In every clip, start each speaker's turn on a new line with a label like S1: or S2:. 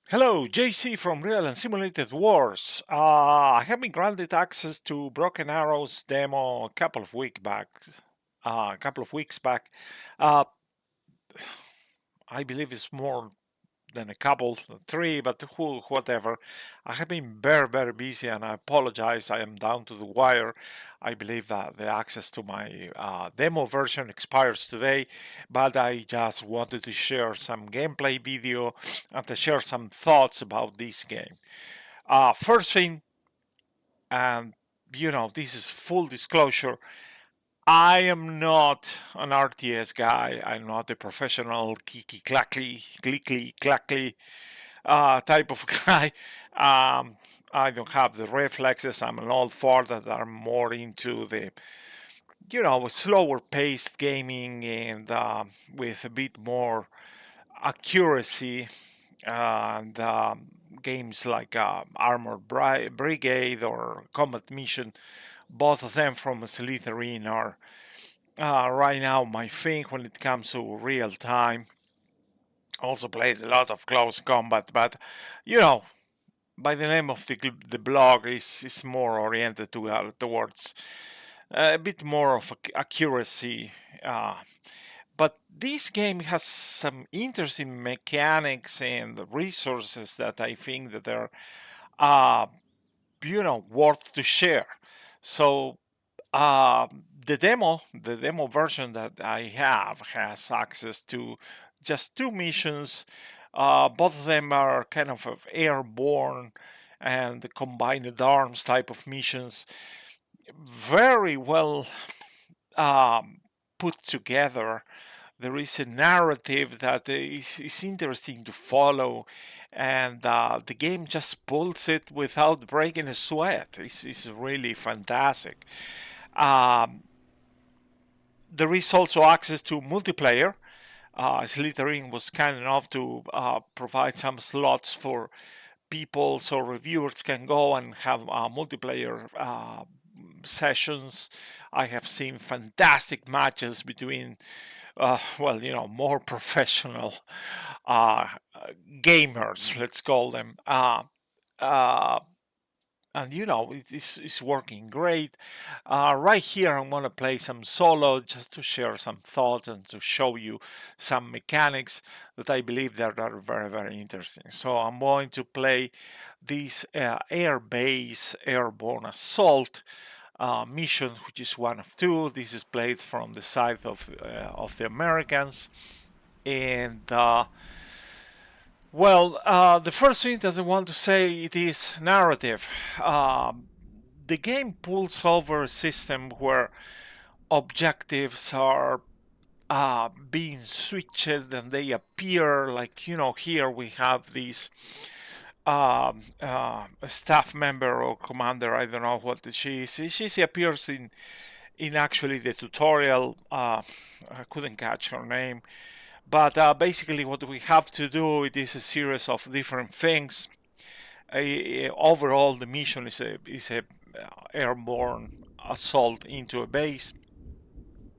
S1: Hello, JC from Real and Simulated Wars. I have been granted access to Broken Arrow's demo a couple of weeks back. Uh, I believe it's more than a couple, three, but whatever. I have been very busy, and I apologize. I am down to the wire. I believe that the access to my demo version expires today, but I just wanted to share some gameplay video and to share some thoughts about this game. First thing, and this is full disclosure. I am not an RTS guy. I'm not a professional kiki clackly, clickly clackly type of guy. I don't have the reflexes. I'm an old fart that are more into the slower paced gaming and with a bit more accuracy and games like Armored Brigade or Combat Mission. Both of them from Slytherin are right now my thing when it comes to real time. Also played a lot of close combat, but you know, by the name of the blog is more oriented towards a bit more of accuracy. But this game has some interesting mechanics and resources that I think that are, uh, worth to share. So the demo version that I have has access to just two missions. Both of them are kind of airborne and combined arms type of missions. Very well put together. There is a narrative that is interesting to follow, and the game just pulls it without breaking a sweat. It's really fantastic. Um, there is also access to multiplayer. Slytherin was kind enough to provide some slots for people so reviewers can go and have multiplayer sessions. I have seen fantastic matches between, more professional uh, gamers, let's call them. Uh, and it's working great. Right here I'm going to play some solo just to share some thoughts and to show you some mechanics that I believe that are very interesting. So I'm going to play this Airbase Airborne Assault mission, which is one of two. This is played from the side of the Americans. And the first thing that I want to say, it is narrative. The game pulls over a system where objectives are being switched and they appear like, here we have this staff member or commander. I don't know what she is. She appears in actually the tutorial. I couldn't catch her name. But basically, what we have to do, it is a series of different things. Overall, the mission is a airborne assault into a base.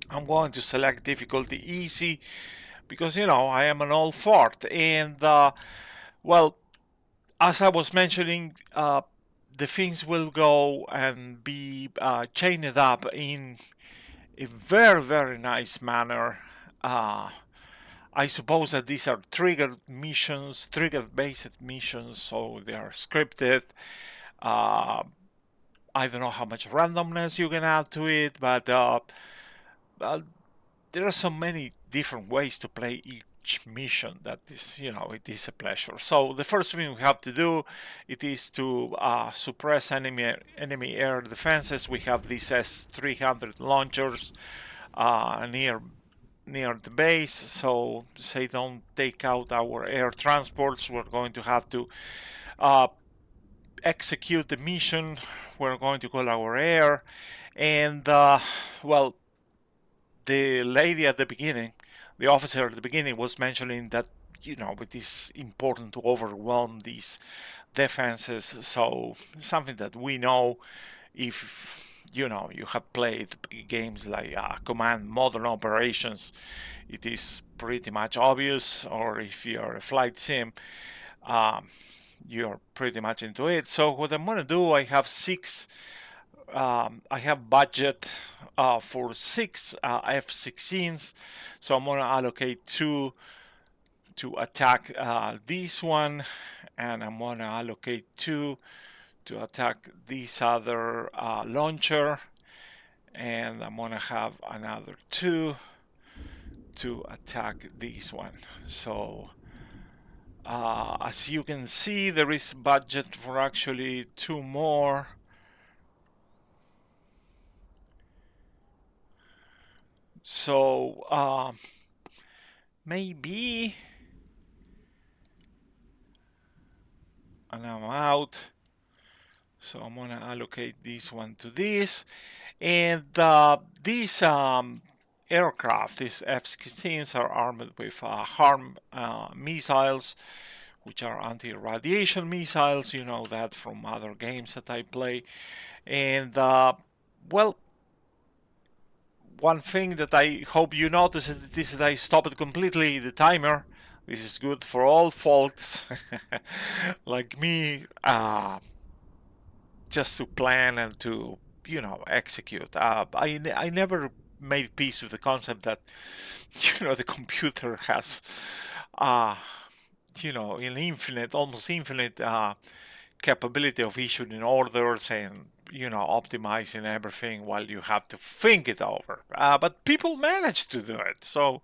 S1: I'm going to select difficulty easy because I am an old fart, and well, as I was mentioning, the things will go and be chained up in a very nice manner. I suppose that these are triggered missions, triggered based missions, so they are scripted. Uh, I don't know how much randomness you can add to it, but uh, there are so many different ways to play each mission that is, it is a pleasure. So the first thing we have to do, it is to suppress enemy air defenses. We have these S-300 launchers near the base, so say don't take out our air transports. We're going to have to uh, execute the mission. We're going to call our air, and the lady at the beginning, the officer at the beginning, was mentioning that it is important to overwhelm these defenses. So something that we know if you have played games like Command Modern Operations, it is pretty much obvious. Or if you're a flight sim, um, you're pretty much into it. So what I'm gonna do, I have I have budget for six F-16s, so I'm gonna allocate two to attack this one, and I'm gonna allocate two to attack this other launcher, and I'm gonna have another two to attack this one. So as you can see, there is budget for actually two more. So maybe, and I'm out. So I'm gonna allocate this one to this, and these aircraft, these F-16s, are armed with HARM missiles, which are anti-radiation missiles. You know that from other games that I play. And well, one thing that I hope you notice is that I stopped completely the timer. This is good for all folks like me, just to plan and to, execute. I never made peace with the concept that, the computer has, uh, an infinite, almost infinite capability of issuing orders and optimizing everything while you have to think it over. But people manage to do it. So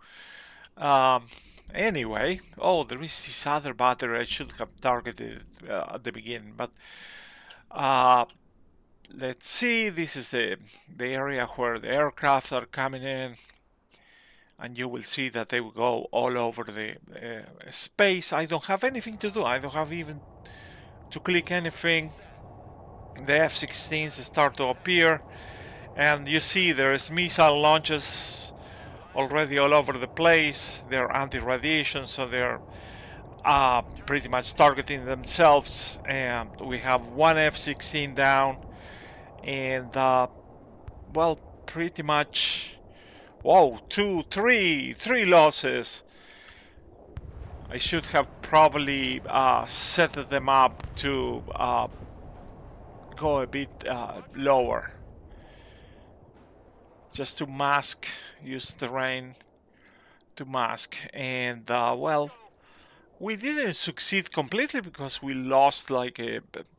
S1: um, anyway, oh, there is this other battery I should have targeted at the beginning, but uh, let's see. This is the area where the aircraft are coming in, and you will see that they will go all over the space. I don't have anything to do. I don't have even to click anything. The F-16s start to appear, and you see there's missile launches already all over the place. They're anti-radiation, so they're pretty much targeting themselves. And we have one F-16 down, and well, pretty much, whoa, three losses. I should have probably set them up to go a bit lower, just to mask, use terrain to mask. And well, we didn't succeed completely because we lost like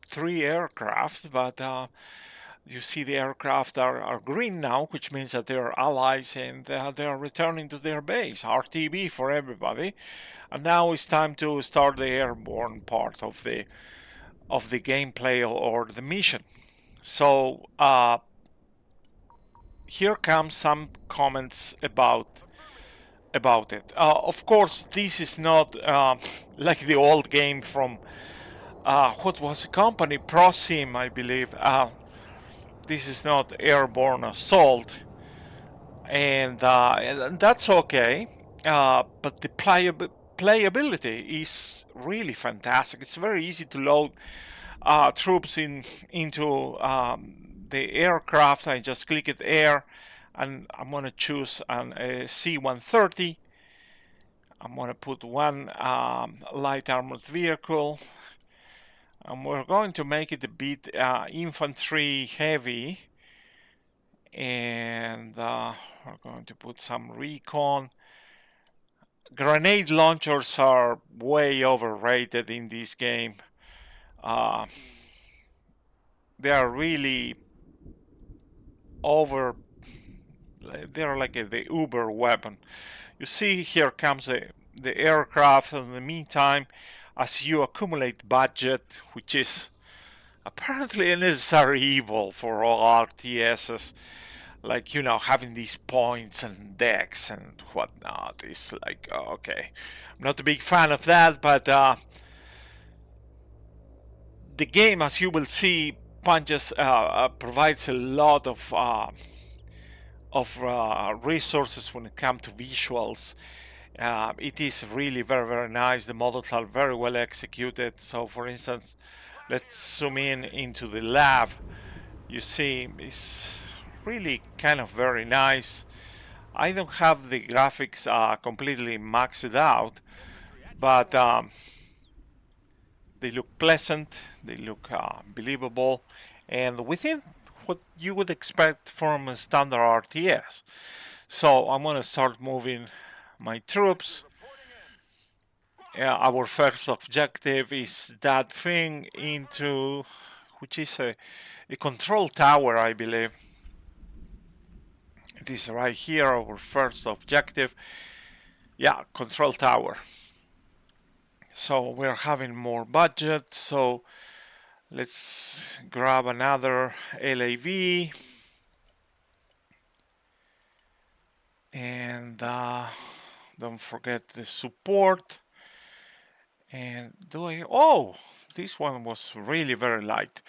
S1: three aircraft, but you see the aircraft are green now, which means that they're allies, and they are returning to their base. RTB for everybody. And now it's time to start the airborne part of the gameplay or the mission. So here comes some comments about it. Of course, this is not like the old game from what was the company, ProSim, I believe. This is not Airborne Assault, and that's okay. But the playability is really fantastic. It's very easy to load troops into the aircraft. I just click it air, and I'm gonna choose a C-130. I'm gonna put one light armored vehicle, and we're going to make it a bit infantry heavy, and we're going to put some recon. Grenade launchers are way overrated in this game. Uh, they are really over. They're like the uber weapon. You see, here comes the aircraft. In the meantime, as you accumulate budget, which is apparently a necessary evil for all RTSs, like, having these points and decks and whatnot is like, okay. I'm not a big fan of that, but the game, as you will see, provides a lot of resources when it comes to visuals. It is really very, very nice. The models are very well executed. So, for instance, let's zoom in into the lab. You see, it's really kind of very nice. I don't have the graphics completely maxed out, but They look pleasant, they look believable, and within what you would expect from a standard RTS. So I'm going to start moving my troops. Our first objective is that thing into, which is a control tower, I believe. It is right here, our first objective. Yeah, control tower. So we're having more budget, so let's grab another LAV. And don't forget the support. And oh, this one was really very light.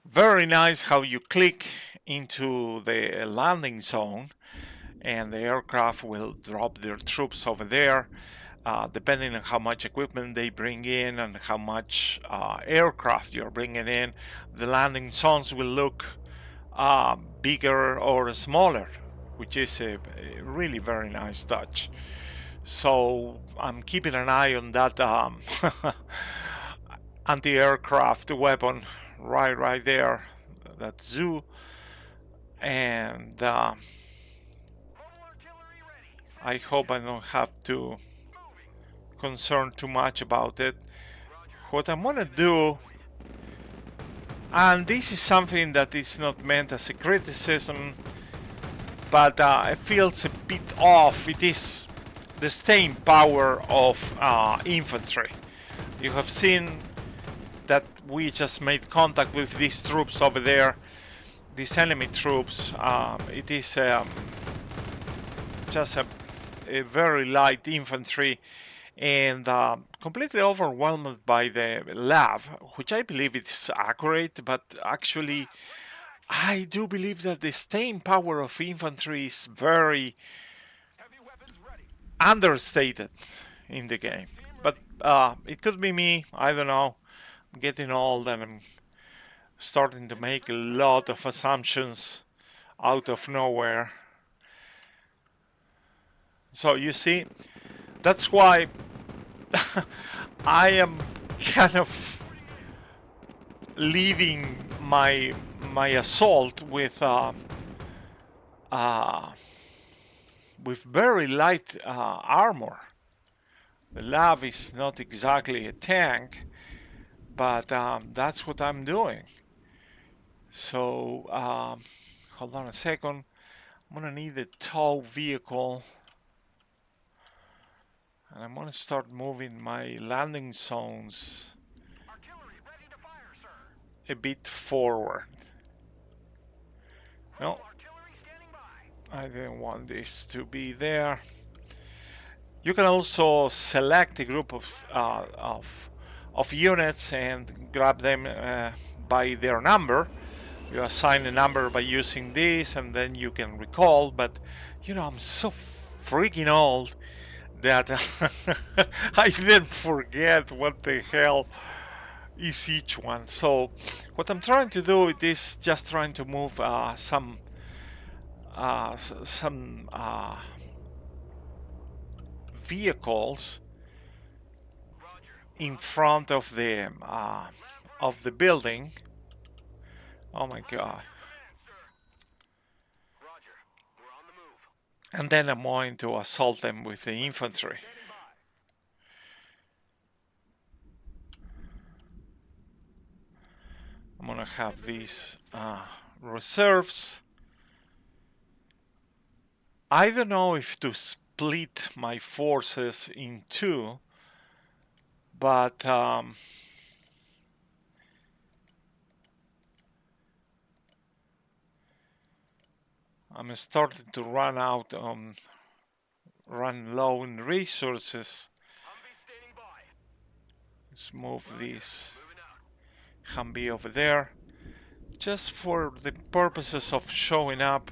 S1: Very nice how you click into the landing zone and the aircraft will drop their troops over there. Depending on how much equipment they bring in and how much aircraft you're bringing in, the landing zones will look bigger or smaller, which is a really very nice touch. So I'm keeping an eye on that anti-aircraft weapon right there, that zoo, and I hope I don't have to concern too much about it. What I'm gonna do, and this is something that is not meant as a criticism, but it feels a bit off. It is the staying power of infantry. You have seen that we just made contact with these troops over there, these enemy troops. It is just a very light infantry and completely overwhelmed by the lav, which I believe is accurate, but actually I do believe that the staying power of infantry is very understated in the game. But it could be me, I don't know. I'm getting old and I'm starting to make a lot of assumptions out of nowhere. So you see, that's why I am kind of leading my assault with very light armor. The Lav is not exactly a tank, but that's what I'm doing. So hold on a second. I'm gonna need a tow vehicle, and I'm gonna start moving my landing zones a bit forward. No, I didn't want this to be there. You can also select a group of units and grab them by their number. You assign a number by using this, and then you can recall. But you know, I'm so freaking old that I then forget what the hell is each one. So what I'm trying to do is just trying to move some vehicles in front of the building. Oh my god. And then I'm going to assault them with the infantry. I'm gonna have these reserves. I don't know if to split my forces in two, but I'm starting to run low in resources. Let's move this Humvee over there. Just for the purposes of showing up,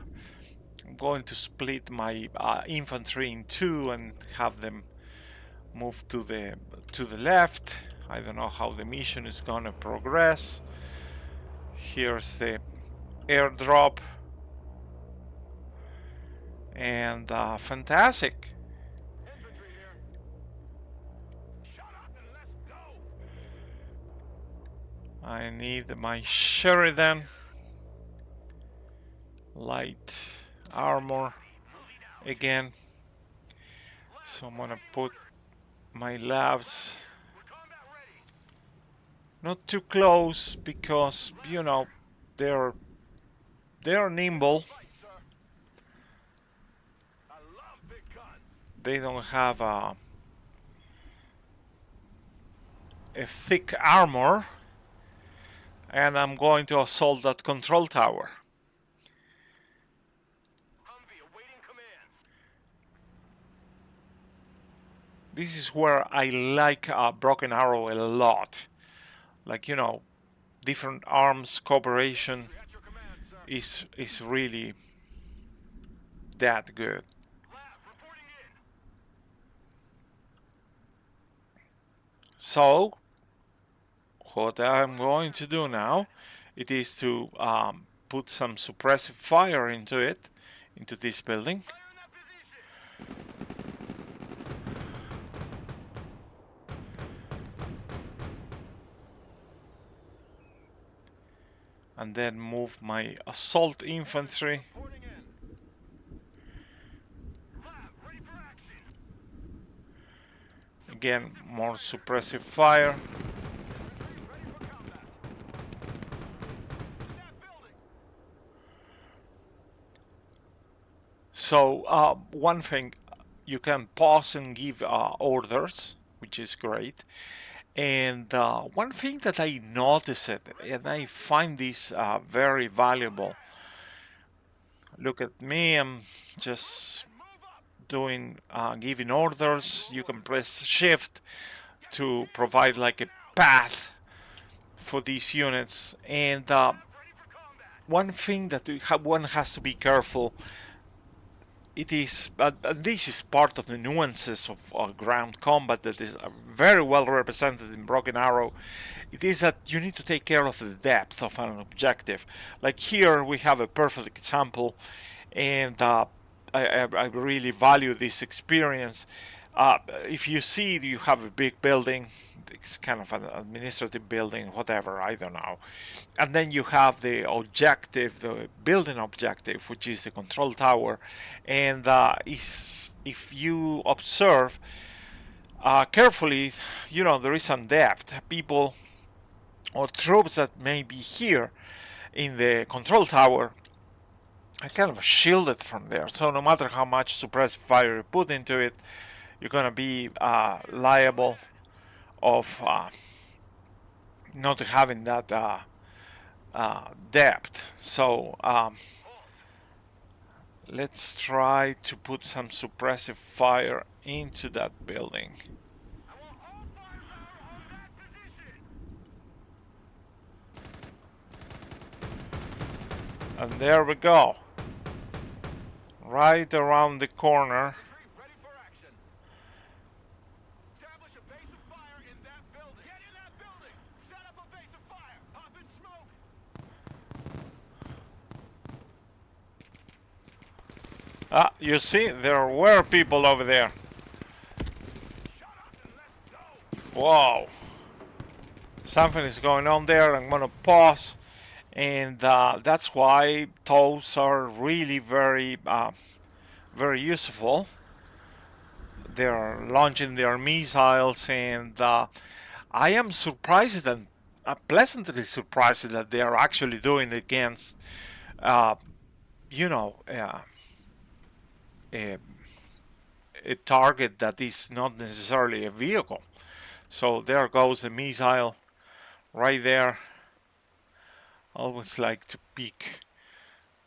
S1: I'm going to split my infantry in two and have them move to the left. I don't know how the mission is gonna progress. Here's the airdrop, and fantastic. I need my Sheridan light armor again. So I'm gonna put my labs not too close because, you know, they're nimble. They don't have a thick armor, and I'm going to assault that control tower. This is where I like Broken Arrow a lot. Like, you know, different arms cooperation is really that good. So what I'm going to do now, it is to put some suppressive fire into it, into this building. And then move my assault infantry. Again, more suppressive fire. So one thing, you can pause and give orders, which is great. And one thing that I noticed, and I find this very valuable. Look at me, I'm just doing giving orders. You can press shift to provide like a path for these units. And one thing that one has to be careful, it is, this is part of the nuances of ground combat that is very well represented in Broken Arrow. It is that you need to take care of the depth of an objective. Like here we have a perfect example, and I really value this experience. If you see you have a big building, it's kind of an administrative building, whatever, I don't know. And then you have the objective, the building objective, which is the control tower. And if you observe carefully, you know, there is some depth. People or troops that may be here in the control tower are kind of shielded from there. So no matter how much suppressive fire you put into it, you're going to be liable of not having that depth. So let's try to put some suppressive fire into that building. And there we go. Right around the corner. Ah, you see, there were people over there. Whoa. Something is going on there. I'm gonna pause. And that's why those are really very useful. They're launching their missiles, and I am surprised and pleasantly surprised that they are actually doing it against, you know, a target that is not necessarily a vehicle. So there goes a missile right there. Always like to peek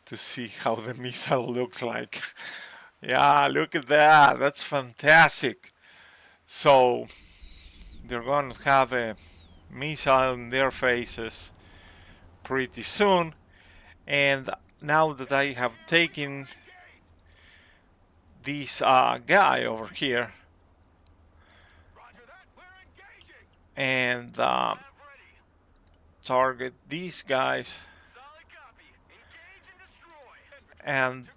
S1: to see how the missile looks like. Yeah, look at that. That's fantastic. So they're going to have a missile in their faces pretty soon. And now that I have taken this guy over here and target these guys and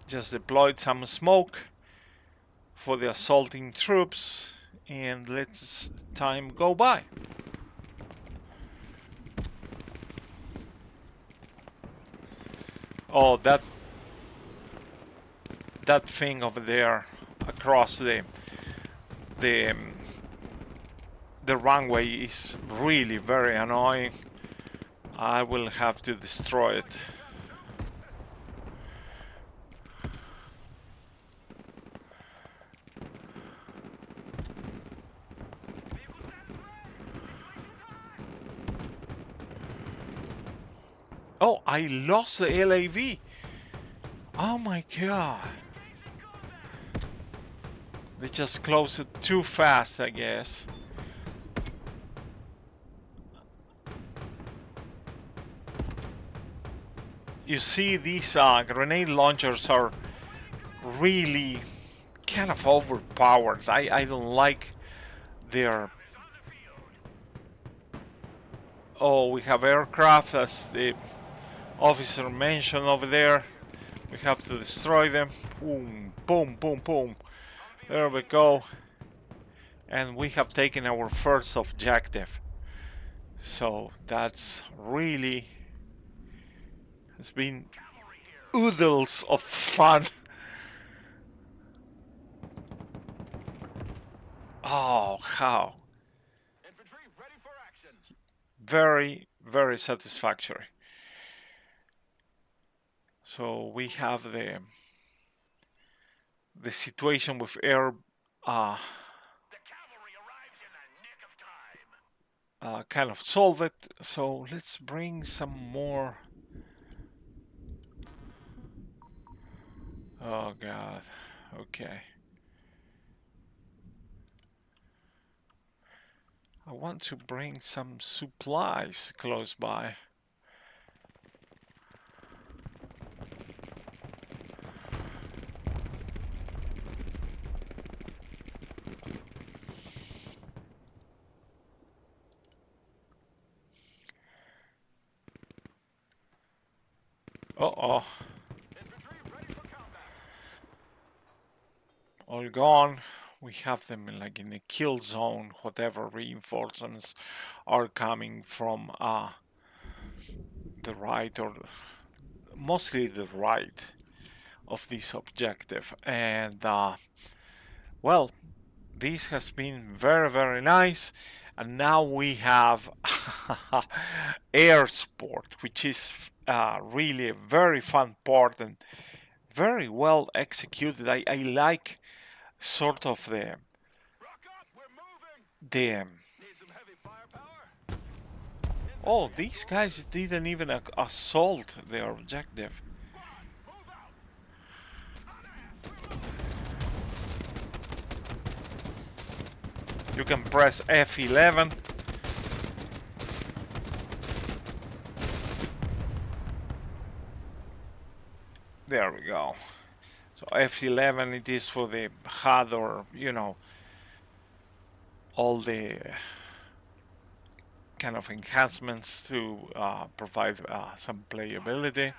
S1: just deployed some smoke for the assaulting troops, and let's time go by. Oh, that thing over there across the um, the runway is really very annoying. I will have to destroy it. Oh, I lost the LAV. Oh my god. They just closed it too fast, I guess. You see, these grenade launchers are really kind of overpowered. I don't like their... Oh, we have aircraft, as the officer mentioned over there. We have to destroy them. Boom, boom, boom, boom. There we go. And we have taken our first objective. So that's really... It's been oodles of fun. Oh, how. Very, very satisfactory. So we have the situation with air kind of solve it. So let's bring some more. Oh god. Okay. I want to bring some supplies close by. Uh-oh. All gone. We have them like in a kill zone, whatever reinforcements are coming from the right, or mostly the right of this objective. And well, this has been very, very nice. And now we have air support, which is really a very fun part and very well executed. I like sort of the oh, these guys didn't even assault their objective. You can press F11. There we go. So F11, it is for the HUD, or, you know, all the kind of enhancements to provide some playability.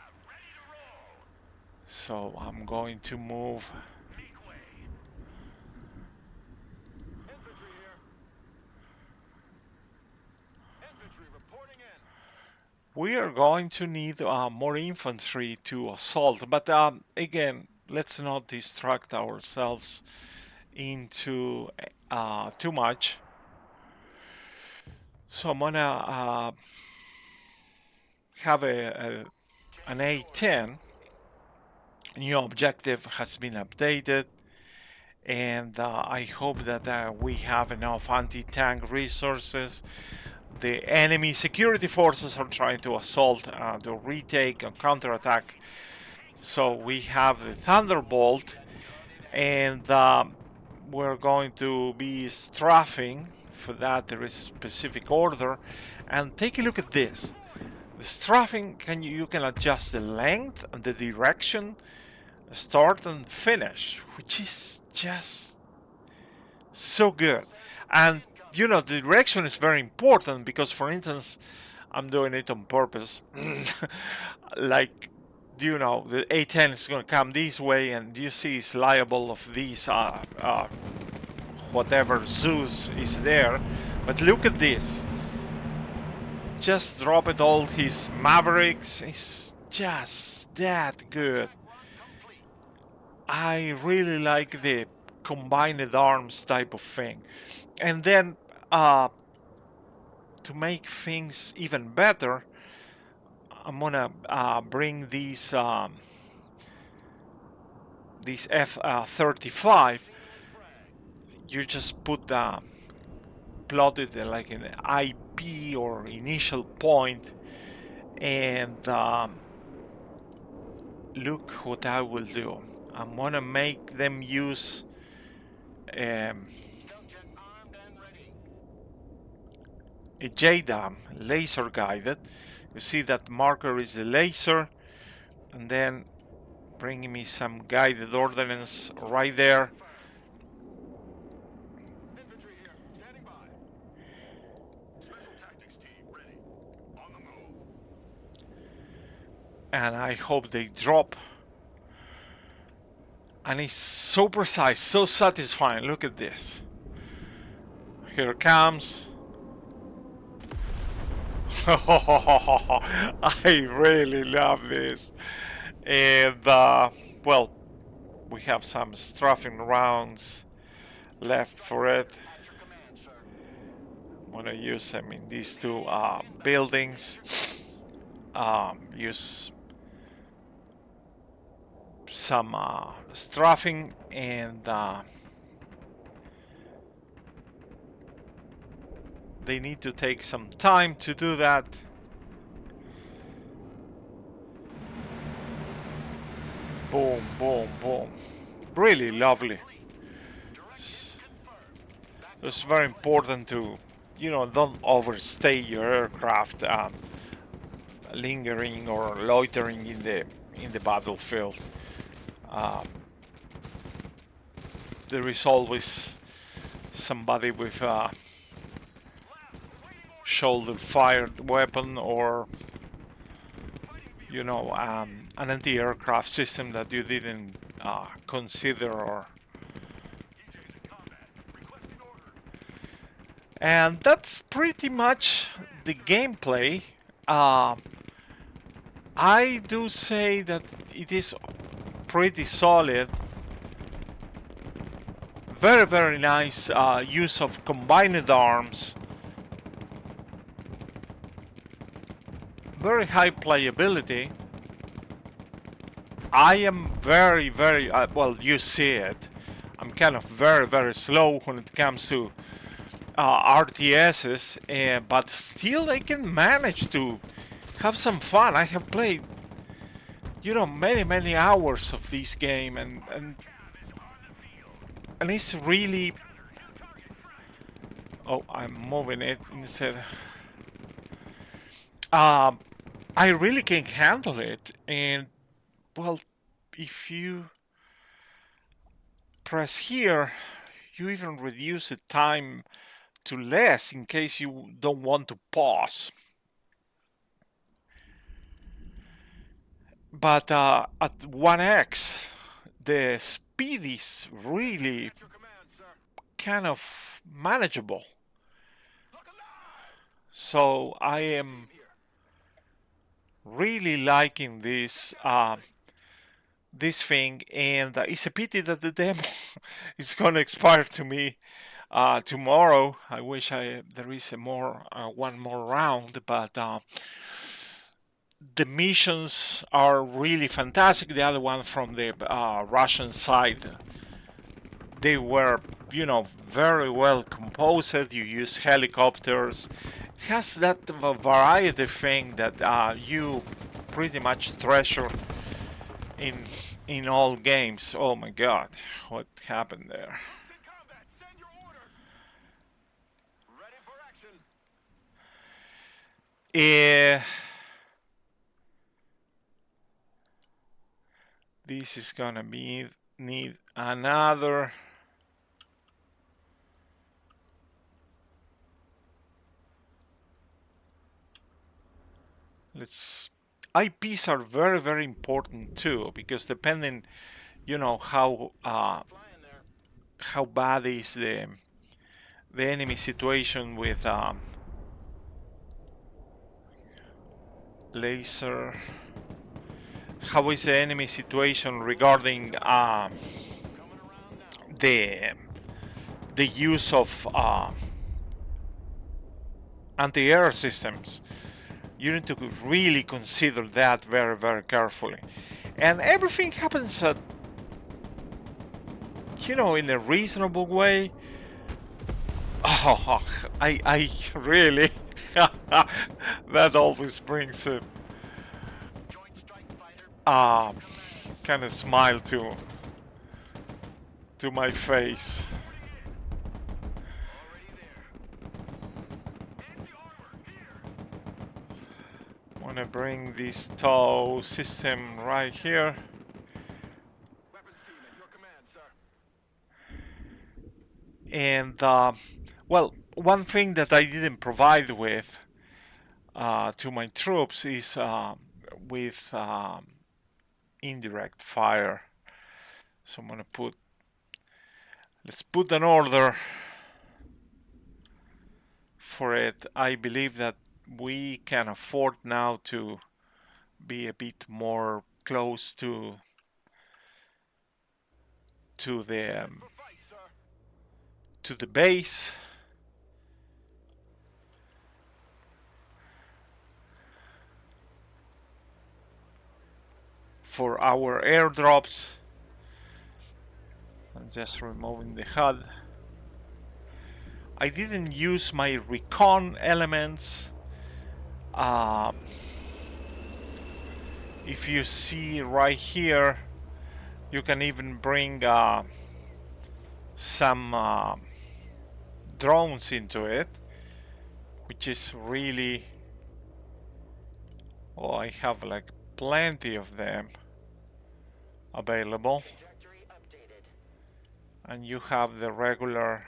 S1: So I'm going to move. We are going to need more infantry to assault, but again, let's not distract ourselves into too much. So I'm gonna have an A10. New objective has been updated, and I hope that we have enough anti-tank resources. The enemy security forces are trying to assault, to retake and counterattack. So we have the Thunderbolt, and we're going to be strafing. For that, there is a specific order. And take a look at this. The strafing, you can adjust the length and the direction, start and finish, which is just so good. And you know, the direction is very important because, for instance, I'm doing it on purpose. Like, you know, the A10 is going to come this way, and you see it's liable of these whatever Zeus is there. But look at this. Just dropped all his Mavericks. He's just that good. I really like the combined arms type of thing. And then to make things even better, I'm gonna bring these F-35. You just put plotted like an IP or initial point, and look what I will do. I'm gonna make them use um, a JDAM, laser guided. You see that marker is a laser, and then bringing me some guided ordnance right there. And I hope they drop. And it's so precise, so satisfying. Look at this. Here it comes. I really love this. And well, we have some strafing rounds left for it. I'm gonna use them in these two buildings. Use some strafing, and they need to take some time to do that. Boom, boom, boom. Really lovely. It's very important to, don't overstay your aircraft lingering or loitering in the battlefield. There is always somebody with a shoulder-fired weapon, or an anti-aircraft system that you didn't consider, and that's pretty much the gameplay. I do say that it is pretty solid. Very, very nice use of combined arms. Very high playability. I am very, very, well, you see it. I'm kind of very, very slow when it comes to RTSs, but still I can manage to have some fun. I have played, many, many hours of this game, and it's really... Oh, I'm moving it instead. I really can handle it, and well, if you press here, you even reduce the time to less in case you don't want to pause. But at 1x, the speed is really kind of manageable. So I am really liking this this thing, and it's a pity that the demo is going to expire to me tomorrow. I wish there is one more round, but the missions are really fantastic. The other one from the Russian side, they were, very well composed. You use helicopters. It has that variety thing that you pretty much treasure in all games. Oh my God, what happened there? This is gonna need another. IPs are very, very important too, because depending, how bad is the enemy situation with laser. how is the enemy situation regarding the use of anti-air systems. You need to really consider that very, very carefully. And everything happens at, you know, in a reasonable way. Oh, I really, that always brings a kind of smile to my face. I want to bring this tow system right here. And well, one thing that I didn't provide with to my troops is with indirect fire. So I'm gonna let's put an order for it. I believe that we can afford now to be a bit more close to the base. For our airdrops. I'm just removing the HUD. I didn't use my recon elements. If you see right here, you can even bring some drones into it, which is really, oh, I have like plenty of them available. And you have the regular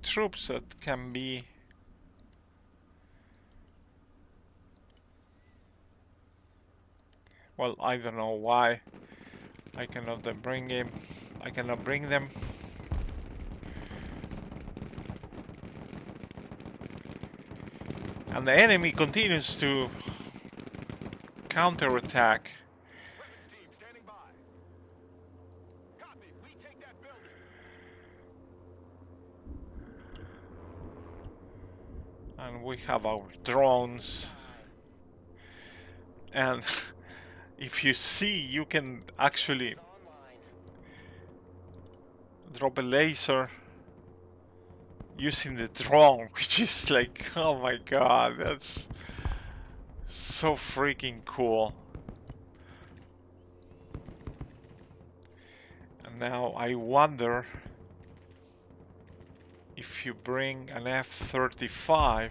S1: troops that can be well, I don't know why I cannot bring him. I cannot bring them. And the enemy continues to counterattack. And we have our drones. And if you see, you can actually drop a laser using the drone, which is like, oh my god, that's so freaking cool. And now I wonder if you bring an F-35,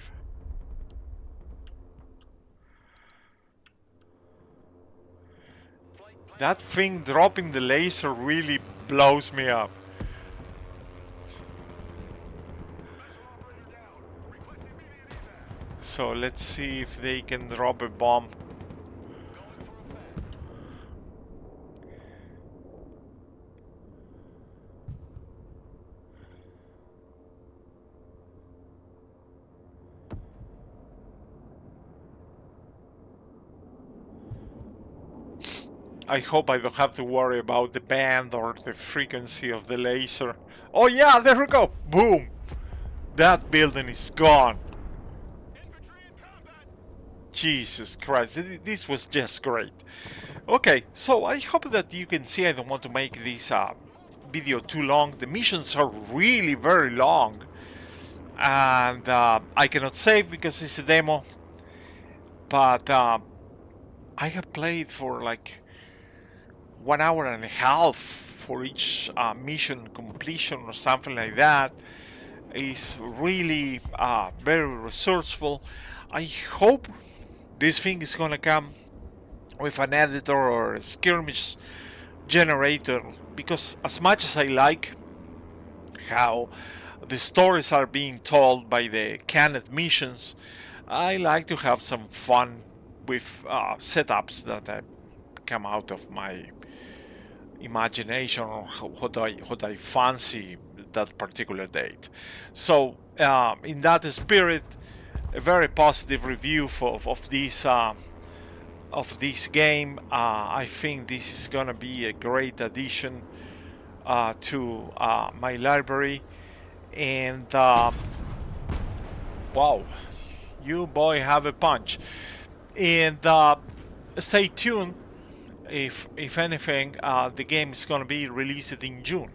S1: that thing dropping the laser really blows me up. So let's see if they can drop a bomb. I hope I don't have to worry about the band or the frequency of the laser. Oh yeah, there we go! Boom! That building is gone. Jesus Christ, this was just great. Okay, so I hope that you can see I don't want to make this video too long. The missions are really very long. And I cannot save because it's a demo. But I have played for like 1 hour and a half for each mission completion or something like that. It's really very resourceful. I hope this thing is gonna come with an editor or a skirmish generator, because as much as I like how the stories are being told by the canned missions, I like to have some fun with setups that come out of my imagination or what I fancy that particular date. So in that spirit, a very positive review of this of this game. I think this is gonna be a great addition to my library. And wow, you boy have a punch. And stay tuned. If anything, the game is gonna be released in June.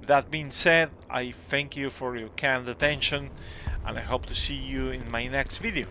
S1: That being said, I thank you for your kind attention, and I hope to see you in my next video.